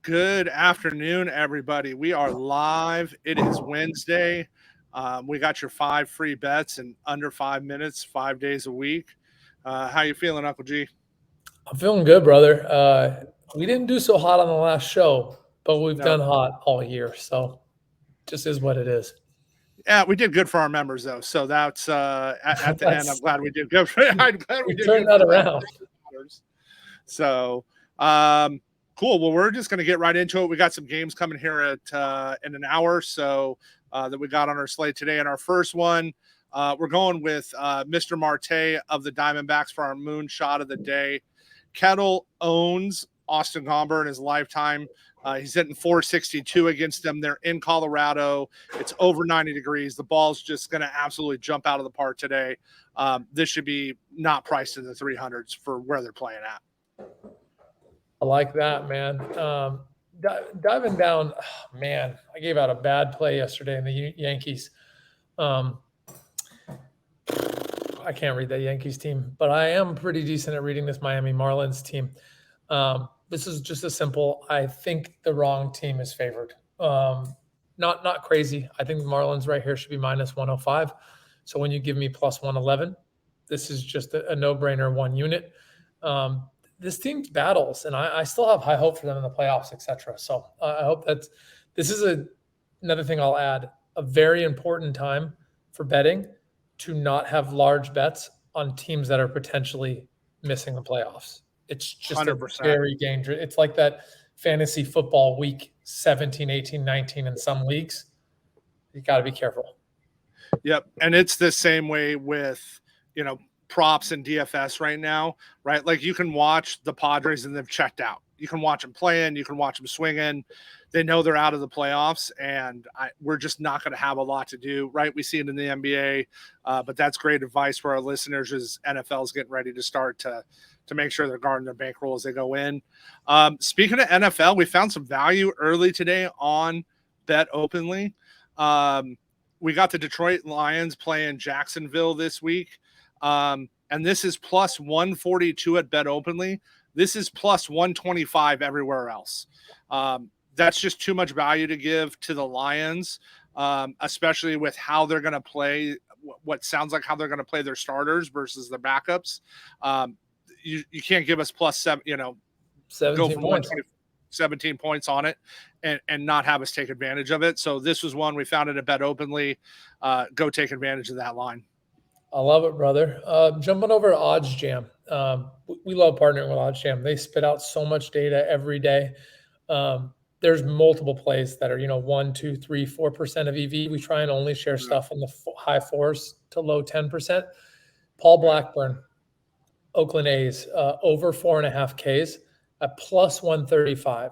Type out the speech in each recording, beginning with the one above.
Good afternoon, everybody. We are live. It is Wednesday. We got your 5 free bets in under 5 minutes, 5 days a week. How you feeling, Uncle G? I'm feeling good, brother. We didn't do so hot on the last show, but we've done hot all year, so just is what it is. Yeah, we did good for our members, though. So that's at the end. I'm glad we did good. I'm glad we did turned good that around. So, cool. Well, we're just going to get right into it. We got some games coming here at in an hour, so that we got on our slate today. And our first one, we're going with Mr. Marte of the Diamondbacks for our moonshot of the day. Ketel owns Austin Gomber in his lifetime. He's hitting 462 against them. They're in Colorado. It's over 90 degrees. The ball's just going to absolutely jump out of the park today. This should be not priced in the 300s for where they're playing at. I like that, man. Diving down, man, I gave out a bad play yesterday in the Yankees. I can't read that Yankees team, but I am pretty decent at reading this Miami Marlins team. This is just a simple, I think the wrong team is favored. Not crazy. I think the Marlins right here should be minus 105. So when you give me plus 111, this is just a no-brainer, one unit. This team battles, and I still have high hope for them in the playoffs, etc. So I hope this is another thing I'll add, a very important time for betting to not have large bets on teams that are potentially missing the playoffs. It's just 100%. A very dangerous. It's like that fantasy football week 17, 18, 19 in some leagues. You got to be careful. Yep. And it's the same way with, props and DFS right now, right? Like you can watch the Padres and they've checked out. You can watch them playing. You can watch them swinging. They know they're out of the playoffs, and we're just not going to have a lot to do, right? We see it in the NBA, but that's great advice for our listeners as NFL's getting ready to start to make sure they're guarding their bankroll as they go in. Speaking of NFL, we found some value early today on BetOpenly. We got the Detroit Lions playing Jacksonville this week. And this is plus 142 at BetOpenly. This is plus 125 everywhere else. That's just too much value to give to the Lions, especially with how they're going to play, what sounds like how they're going to play their starters versus their backups. You can't give us plus 7, 17 points. 17 points on it and not have us take advantage of it. So this was one we found it at BetOpenly. Go take advantage of that line. I love it, brother. Jumping over to OddsJam. We love partnering with OddsJam. They spit out so much data every day. There's multiple plays that are, 1, 2, 3, 4% of EV. We try and only share stuff in the high 4s to low 10%. Paul Blackburn, Oakland A's, over 4.5 Ks at plus 135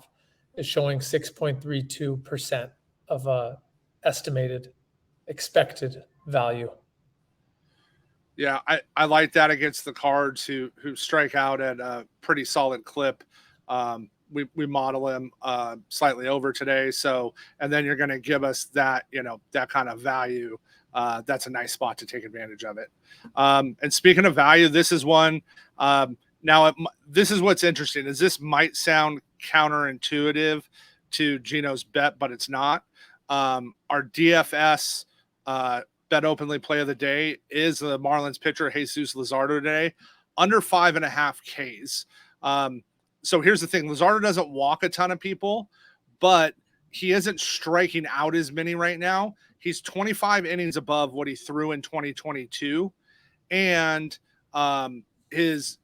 is showing 6.32% of estimated expected value. Yeah, I like that against the Cards who strike out at a pretty solid clip. We model him slightly over today. So, and then you're going to give us that, that kind of value. That's a nice spot to take advantage of it. And speaking of value, this is one. This is what's interesting is this might sound counterintuitive to Gino's bet, but it's not. Our DFS BetOpenly play of the day is the Marlins pitcher Jesus Luzardo today, under 5.5 Ks. So here's the thing: Luzardo doesn't walk a ton of people, but he isn't striking out as many right now. He's 25 innings above what he threw in 2022, and his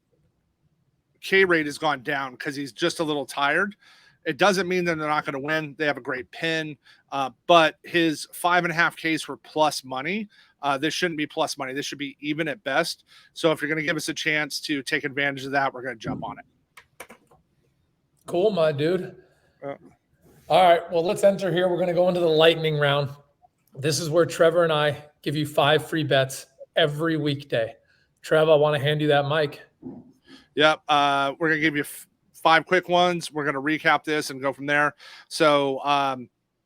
K rate has gone down because he's just a little tired. It doesn't mean that they're not going to win. They have a great pin, but his 5.5 Ks were plus money. This shouldn't be plus money. This should be even at best. So if you're going to give us a chance to take advantage of that, we're going to jump on it. Cool, my dude. All right, well, let's enter here. We're going to go into the lightning round. This is where Trevor and I give you 5 free bets every weekday. Trev, I want to hand you that mic. Yep. We're going to give you 5 quick ones. We're going to recap this and go from there. So our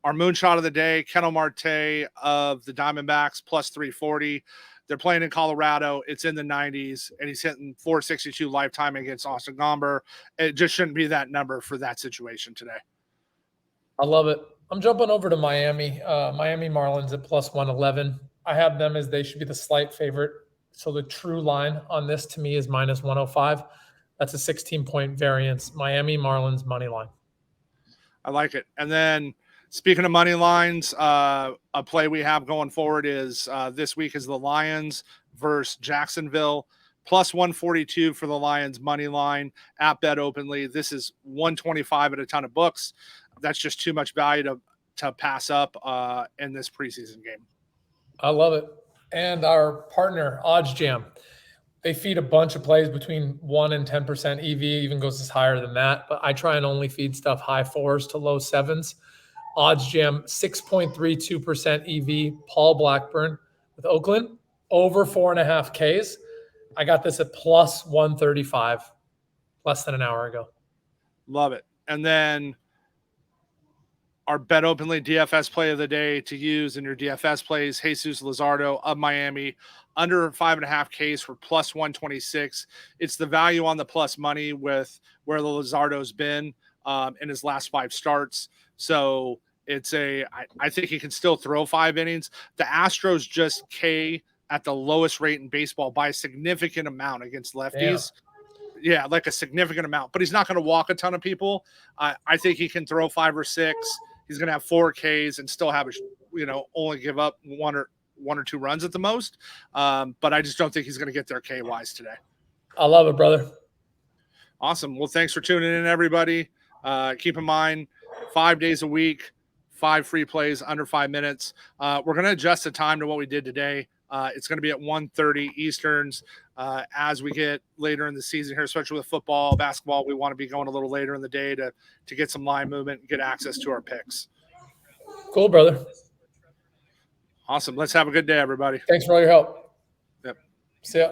moonshot of the day, Ketel Marte of the Diamondbacks, plus 340. They're playing in Colorado. It's in the 90s, and he's hitting 462 lifetime against Austin Gomber. It just shouldn't be that number for that situation today. I love it. I'm jumping over to Miami. Miami Marlins at plus 111. I have them as they should be the slight favorite. So the true line on this to me is minus 105. That's a 16-point variance. Miami Marlins money line. I like it. And then speaking of money lines, a play we have going forward is this week is the Lions versus Jacksonville. Plus 142 for the Lions money line at BetOpenly. This is 125 at a ton of books. That's just too much value to pass up in this preseason game. I love it. And our partner, OddsJam, they feed a bunch of plays between 1 and 10% EV, even goes as higher than that. But I try and only feed stuff high 4s to low 7s. OddsJam, 6.32% EV, Paul Blackburn with Oakland, over 4.5 Ks. I got this at plus 135 less than an hour ago. Love it. And then our BetOpenly DFS play of the day to use in your DFS plays, Jesus Luzardo of Miami, under 5.5 Ks for plus 126. It's the value on the plus money with where the Luzardo's been in his last 5 starts. So it's I think he can still throw 5 innings. The Astros just K at the lowest rate in baseball by a significant amount against lefties. Damn. Yeah, like a significant amount. But he's not going to walk a ton of people. I think he can throw 5 or 6. He's going to have 4 Ks and still have only give up one or two runs at the most. But I just don't think he's going to get there K-wise today. I love it, brother. Awesome. Well, thanks for tuning in, everybody. Keep in mind, 5 days a week, 5 free plays under 5 minutes. We're going to adjust the time to what we did today. It's going to be at 1:30 Easterns. As we get later in the season here, especially with football, basketball, we want to be going a little later in the day to get some line movement and get access to our picks. Cool, brother. Awesome. Let's have a good day, everybody. Thanks for all your help. Yep. See ya.